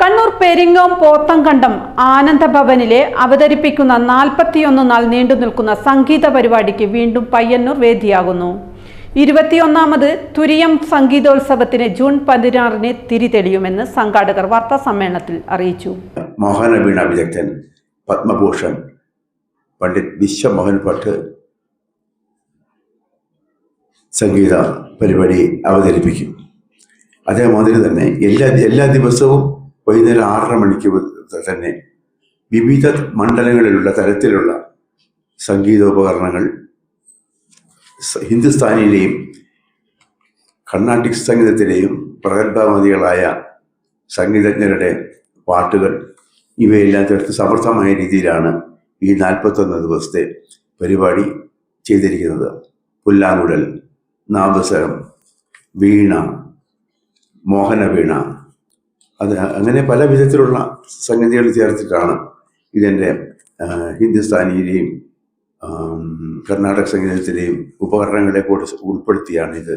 കണ്ണൂർ പെരിങ്ങോം പോത്തങ്കണ്ടം ആനന്ദഭവനിലെ അവതരിപ്പിക്കുന്ന 41 നാൾ നീണ്ടു നിൽക്കുന്ന സംഗീത പരിപാടിക്ക് വീണ്ടും പയ്യന്നൂർ വേദിയാകുന്നു. 21ാമത് തുരിയം സംഗീതോത്സവത്തിന് ജൂൺ 16-ന് തിരിതെളിയുമെന്ന് സംഘാടകർ വാർത്താ സമ്മേളനത്തിൽ അറിയിച്ചു. മോഹനവീണ വിദഗ്ധൻ പത്മഭൂഷൺ പണ്ഡിറ്റ് വിശ്വമോഹൻ ഭട്ട് സംഗീത പരിപാടി അവതരിപ്പിക്കും. അതേമാതിരി തന്നെ എല്ലാ ദിവസവും വൈകുന്നേരം 6:30 മണിക്ക് തന്നെ വിവിധ മണ്ഡലങ്ങളിലുള്ള തരത്തിലുള്ള സംഗീതോപകരണങ്ങൾ, ഹിന്ദുസ്ഥാനിയിലെയും കർണാട്ടിക് സംഗീതത്തിലെയും പ്രഗത്ഭമതികളായ സംഗീതജ്ഞരുടെ പാട്ടുകൾ ഇവയെല്ലാം ചേർത്ത് സമർത്ഥമായ രീതിയിലാണ് ഈ 41 ദിവസത്തെ പരിപാടി ചെയ്തിരിക്കുന്നത്. പുല്ലാങ്കുഴൽ, നാദസ്വരം, വീണ, മോഹനവീണ, അത് അങ്ങനെ പല വിധത്തിലുള്ള സംഗതികൾ ചേർത്തിട്ടാണ് ഇതിൻ്റെ ഹിന്ദുസ്ഥാനിയിലെയും കർണാടക സംഗീതത്തിലെയും ഉപകരണങ്ങളെ കൂടി ഉൾപ്പെടുത്തിയാണ് ഇത്